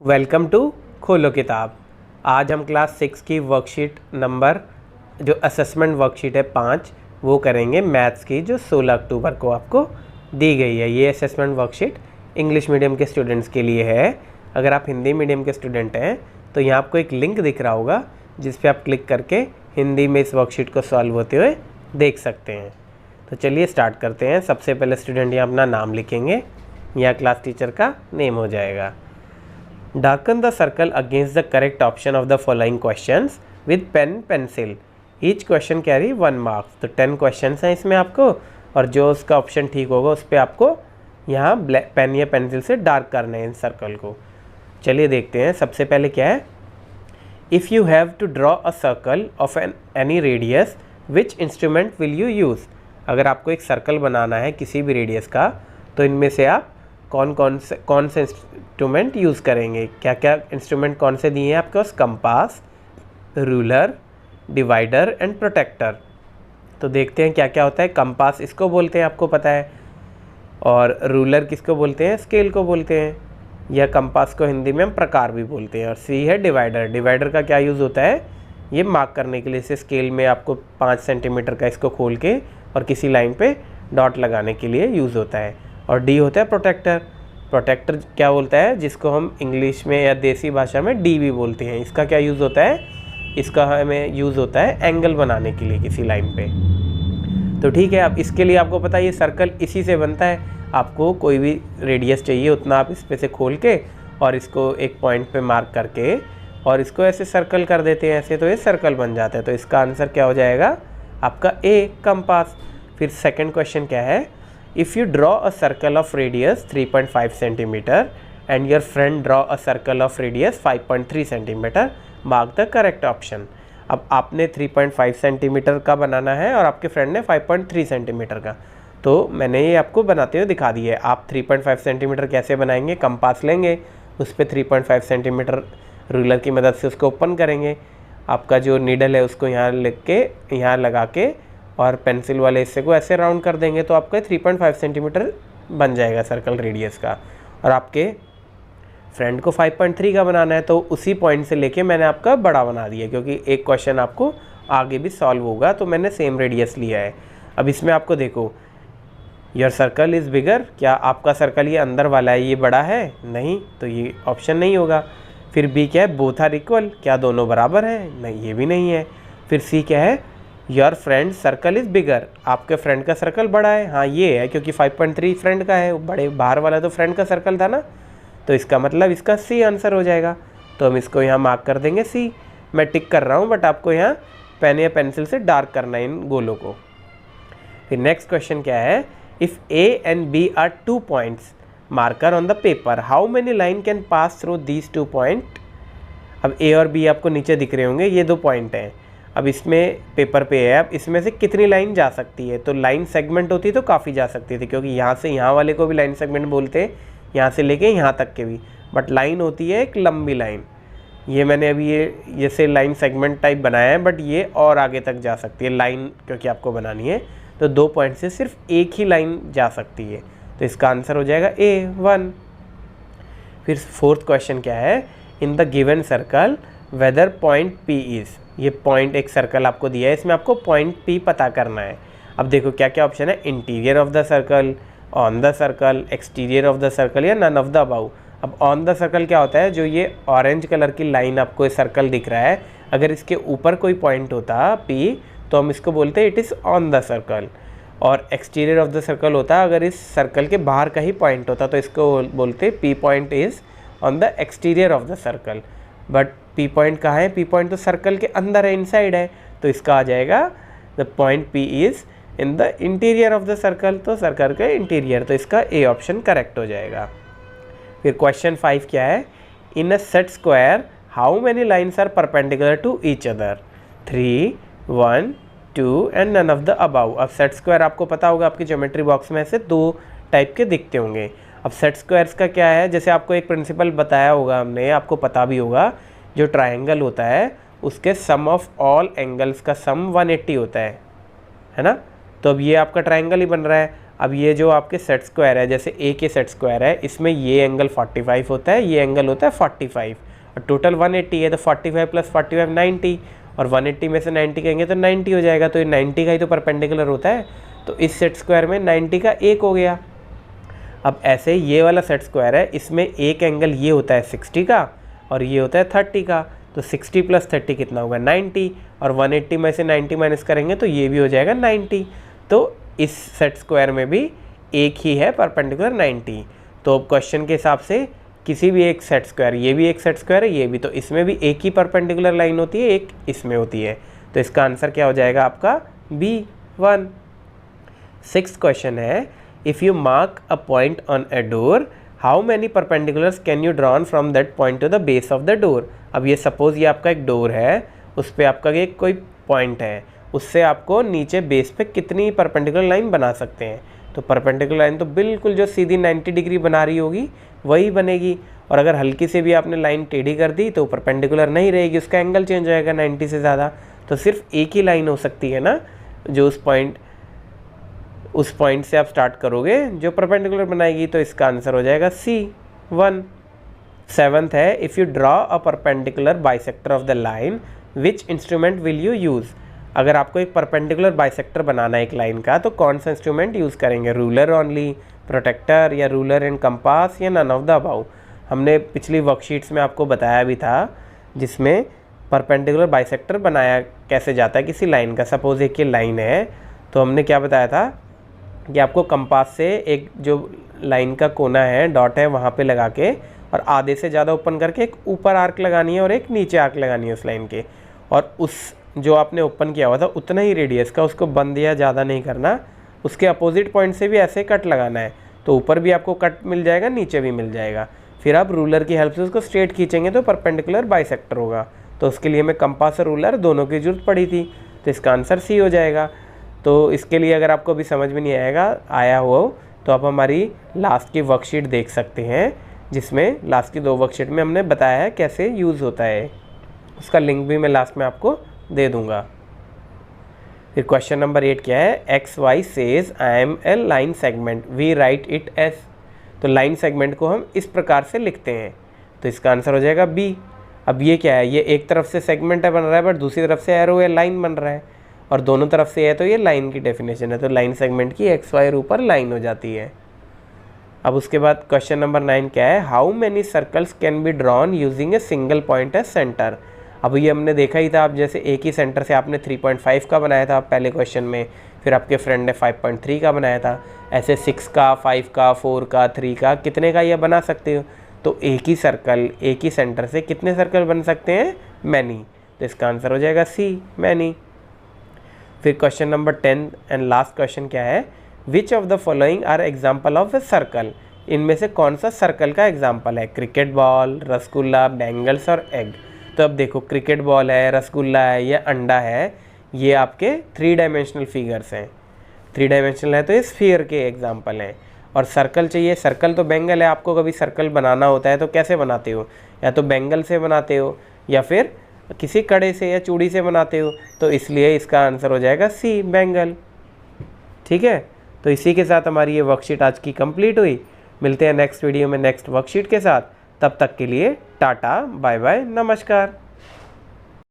Welcome to खोलो किताब। आज हम क्लास 6 की वर्कशीट नंबर जो असेसमेंट वर्कशीट है 5 वो करेंगे मैथ्स की, जो 16 अक्टूबर को आपको दी गई है। ये असेसमेंट वर्कशीट इंग्लिश मीडियम के स्टूडेंट्स के लिए है। अगर आप हिंदी मीडियम के स्टूडेंट हैं तो यहाँ आपको एक लिंक दिख रहा होगा जिस पे आप क्लिक करके हिंदी में इस वर्कशीट को सॉल्व होते हुए देख सकते हैं। तो चलिए स्टार्ट करते हैं। सबसे पहले स्टूडेंट यहाँ अपना नाम लिखेंगे, यहाँ क्लास टीचर का नेम हो जाएगा। Darken the circle against the correct option of the following questions with pen pencil. Each question carry 1 marks. तो 10 questions हैं इसमें आपको, और जो उसका ऑप्शन ठीक होगा उस पर आपको यहाँ पेन या पेंसिल से डार्क करना है इन सर्कल को। चलिए देखते हैं। सबसे पहले क्या है, if you have to draw a circle of any radius which instrument will you use. अगर आपको एक सर्कल बनाना है किसी भी रेडियस का, तो इनमें से आप कौन से इंस्ट्रूमेंट यूज़ करेंगे। क्या क्या इंस्ट्रूमेंट कौन से दिए हैं आपके पास, compass, ruler, divider and protractor. तो देखते हैं क्या क्या होता है। कंपास इसको बोलते हैं, आपको पता है, और रूलर किसको बोलते हैं, स्केल को बोलते हैं, या कंपास को हिंदी में हम प्रकार भी बोलते हैं। और सी है डिवाइडर। डिवाइडर का क्या यूज़ होता है, ये मार्क करने के लिए। इसे स्केल में आपको 5 सेंटीमीटर का इसको खोल के और किसी लाइन पे डॉट लगाने के लिए यूज़ होता है। और डी होता है प्रोटेक्टर। प्रोटेक्टर क्या बोलता है, जिसको हम इंग्लिश में या देसी भाषा में डी भी बोलते हैं। इसका क्या यूज़ होता है, इसका हमें यूज़ होता है एंगल बनाने के लिए किसी लाइन पे। तो ठीक है, अब इसके लिए आपको पता है ये सर्कल इसी से बनता है। आपको कोई भी रेडियस चाहिए उतना आप इस पे से खोल के और इसको एक पॉइंट पे मार्क करके और इसको ऐसे सर्कल कर देते हैं ऐसे, तो ये सर्कल बन जाता है। तो इसका आंसर क्या हो जाएगा आपका ए, कंपास। फिर सेकेंड क्वेश्चन क्या है, if you draw a circle of radius 3.5 centimeter and your friend draw a circle of radius 5.3 centimeter, mark the correct option। अब आपने 3.5 सेंटीमीटर का बनाना है और आपके फ्रेंड ने 5.3 सेंटीमीटर का, तो मैंने ये आपको बनाते हुए दिखा दिया है। आप 3.5 सेंटीमीटर कैसे बनाएंगे, कंपास लेंगे, उस पर 3.5 सेंटीमीटर रूलर की मदद से उसको ओपन करेंगे। आपका जो नीडल है उसको यहाँ लिख के यहाँ लगा के और पेंसिल वाले हिस्से को ऐसे राउंड कर देंगे, तो आपका 3.5 सेंटीमीटर बन जाएगा सर्कल रेडियस का। और आपके फ्रेंड को 5.3 का बनाना है, तो उसी पॉइंट से लेके मैंने आपका बड़ा बना दिया, क्योंकि एक क्वेश्चन आपको आगे भी सॉल्व होगा, तो मैंने सेम रेडियस लिया है। अब इसमें आपको देखो, योर सर्कल इज़ बिगर, क्या आपका सर्कल ये अंदर वाला है ये बड़ा है, नहीं, तो ये ऑप्शन नहीं होगा। फिर बी क्या है, बोथ आर इक्वल, क्या दोनों बराबर हैं, नहीं, ये भी नहीं है। फिर सी क्या है, your friend circle is bigger, आपके फ्रेंड का सर्कल बड़ा है, हाँ ये है, क्योंकि 5.3 फ्रेंड का है, बड़े बाहर वाला तो फ्रेंड का सर्कल था ना, तो इसका मतलब इसका सी आंसर हो जाएगा। तो हम इसको यहाँ मार्क कर देंगे सी। मैं टिक कर रहा हूँ, बट आपको यहाँ पेन या पेंसिल से डार्क करना है इन गोलों को। फिर नेक्स्ट क्वेश्चन क्या है, if A and B are 2 points marker on the paper, how many line can pass through these 2 point. अब ए और बी आपको नीचे दिख रहे होंगे, ये 2 पॉइंट हैं। अब इसमें पेपर पे है, अब इसमें से कितनी लाइन जा सकती है, तो लाइन सेगमेंट होती तो काफ़ी जा सकती थी, क्योंकि यहाँ से यहाँ वाले को भी लाइन सेगमेंट बोलते हैं, यहाँ से लेके यहाँ तक के भी। बट लाइन होती है एक लंबी लाइन, ये मैंने अभी ये जैसे लाइन सेगमेंट टाइप बनाया है, बट ये और आगे तक जा सकती है लाइन, क्योंकि आपको बनानी है। तो 2 पॉइंट से सिर्फ एक ही लाइन जा सकती है, तो इसका आंसर हो जाएगा ए 1। फिर फोर्थ क्वेश्चन क्या है, in the given circle whether point P is, ये पॉइंट एक सर्कल आपको दिया है, इसमें आपको पॉइंट पी पता करना है। अब देखो क्या क्या ऑप्शन है, interior of the circle, on the circle, exterior of the circle, या नन ऑफ द अबव। अब ऑन द सर्कल क्या होता है, जो ये ऑरेंज कलर की लाइन आपको ये सर्कल दिख रहा है, अगर इसके ऊपर कोई पॉइंट होता पी, तो हम इसको बोलते हैं it is on the circle. और एक्सटीरियर ऑफ द सर्कल होता है अगर इस सर्कल के बाहर का ही पॉइंट होता, तो इसको बोलते P point is on the exterior of the circle. But P point कहाँ है, पी पॉइंट तो सर्कल के अंदर है, इनसाइड है, तो इसका आ जाएगा the point P is in the interior of the circle, तो सर्कल का इंटीरियर, तो इसका ए ऑप्शन करेक्ट हो जाएगा। फिर क्वेश्चन 5 क्या है, in a set square how many lines are perpendicular to each other, 3, 1, 2 and none of the above. अब सेट स्क्वायर आपको पता होगा, आपकी ज्योमेट्री बॉक्स में ऐसे 2 टाइप के दिखते होंगे। अब सेट स्क्वायर्स का क्या है, जैसे आपको एक प्रिंसिपल बताया होगा हमने, आपको पता भी होगा, जो ट्रायंगल होता है उसके सम ऑफ ऑल एंगल्स का सम 180 होता है ना। तो अब ये आपका ट्रायंगल ही बन रहा है। अब ये जो आपके सेट स्क्वायर है, जैसे ए के सेट स्क्वायर है, इसमें ये एंगल 45 होता है, ये एंगल होता है 45 और टोटल 180 है, तो 45 + 45 90 और 180 में से 90 कहेंगे तो 90 हो जाएगा, तो ये 90 का ही तो परपेंडिकुलर होता है, तो इस सेट स्क्वायर में 90 का एक हो गया। अब ऐसे ये वाला सेट स्क्वायर है, इसमें एक एंगल ये होता है 60 का और ये होता है 30 का, तो 60 + 30 कितना होगा 90 और 180 में से 90 माइनस करेंगे तो ये भी हो जाएगा 90। तो इस सेट स्क्वायर में भी एक ही है परपेंडिकुलर 90। तो अब क्वेश्चन के हिसाब से किसी भी एक सेट स्क्वायर, ये भी एक सेट स्क्वायर है, ये भी, तो इसमें भी एक ही परपेंडिकुलर लाइन होती है, एक इसमें होती है, तो इसका आंसर क्या हो जाएगा आपका B1। 6th क्वेश्चन है, if you mark a point on a door how many perpendiculars can you drawn from that point two the base of the door. अब ये सपोज ये आपका एक डोर है, उस पर आपका एक कोई पॉइंट है, उससे आपको नीचे बेस पे कितनी परपेंडिकुलर लाइन बना सकते हैं। तो परपेंडिकुलर लाइन तो बिल्कुल जो सीधी 90 डिग्री बना रही होगी वही बनेगी, और अगर हल्की से भी आपने लाइन टेढ़ी कर दी तो परपेंडिकुलर नहीं रहेगी, उसका एंगल चेंज हो जाएगा 90 से ज़्यादा। तो सिर्फ एक ही लाइन हो सकती है ना, जो उस पॉइंट से आप स्टार्ट करोगे जो परपेंडिकुलर बनाएगी, तो इसका आंसर हो जाएगा C1। 7th है, if you draw a perpendicular bisector of the line which instrument will you use. अगर आपको एक परपेंडिकुलर बाइसेक्टर बनाना है एक लाइन का, तो कौन सा इंस्ट्रूमेंट यूज़ करेंगे, रूलर ओनली, प्रोटेक्टर, या रूलर एंड कंपास, या नन ऑफ द अबव। हमने पिछली वर्कशीट्स में आपको बताया भी था, जिसमें परपेंडिकुलर बाइसेक्टर बनाया कैसे जाता है किसी लाइन का। सपोज एक ये लाइन है, तो हमने क्या बताया था कि आपको कंपास से एक जो लाइन का कोना है, डॉट है, वहाँ पे लगा के और आधे से ज़्यादा ओपन करके एक ऊपर आर्क लगानी है और एक नीचे आर्क लगानी है उस लाइन के, और उस जो आपने ओपन किया हुआ था उतना ही रेडियस का उसको बंद या ज़्यादा नहीं करना, उसके अपोजिट पॉइंट से भी ऐसे कट लगाना है, तो ऊपर भी आपको कट मिल जाएगा, नीचे भी मिल जाएगा। फिर आप रूलर की हेल्प से उसको स्ट्रेट खींचेंगे तो परपेंडिकुलर बाइसेक्टर होगा। तो उसके लिए हमें कंपास और रूलर दोनों की जरूरत पड़ी थी, तो इसका आंसर C हो जाएगा। तो इसके लिए अगर आपको अभी समझ में नहीं आया हो तो आप हमारी लास्ट की वर्कशीट देख सकते हैं, जिसमें लास्ट की 2 वर्कशीट में हमने बताया है कैसे यूज़ होता है, उसका लिंक भी मैं लास्ट में आपको दे दूंगा। फिर क्वेश्चन नंबर 8 क्या है, XY says I am a line segment we write it as. तो लाइन सेगमेंट को हम इस प्रकार से लिखते हैं, तो इसका आंसर हो जाएगा B। अब ये क्या है, ये एक तरफ से सेगमेंट है बन रहा है, बट दूसरी तरफ से एरो है, लाइन बन रहा है, और दोनों तरफ से है, तो ये लाइन की डेफिनेशन है, तो लाइन सेगमेंट की XY ऊपर लाइन हो जाती है। अब उसके बाद क्वेश्चन नंबर 9 क्या है, how many circles can be drawn using a single point as centre. अब ये हमने देखा ही था, आप जैसे एक ही सेंटर से आपने 3.5 का बनाया था पहले क्वेश्चन में, फिर आपके फ्रेंड ने 5.3 का बनाया था, ऐसे 6 का, 5 का, 4 का, 3 का, कितने का ये बना सकते हो। तो एक ही सर्कल, एक ही सेंटर से कितने सर्कल बन सकते हैं, मैनी, तो इसका आंसर हो जाएगा C, मैनी। फिर question number 10 and last question क्या है, which of the following are example of a circle. इनमें से कौन सा सर्कल का एग्जाम्पल है, क्रिकेट बॉल, रसगुल्ला, बैंगल्स और एग। तो अब देखो, क्रिकेट बॉल है, रसगुल्ला है, या अंडा है, ये आपके 3 डायमेंशनल फिगर्स हैं। 3 डायमेंशनल है तो ये स्फीयर के एग्जाम्पल हैं। और सर्कल चाहिए, सर्कल तो बैंगल है, आपको कभी सर्कल बनाना होता है तो कैसे बनाते हो, या तो बैंगल से बनाते हो या फिर किसी कड़े से या चूड़ी से बनाते हो, तो इसलिए इसका आंसर हो जाएगा C, बैंगल। ठीक है, तो इसी के साथ हमारी ये वर्कशीट आज की कंप्लीट हुई। मिलते हैं नेक्स्ट वीडियो में नेक्स्ट वर्कशीट के साथ, तब तक के लिए टाटा, बाय बाय, नमस्कार।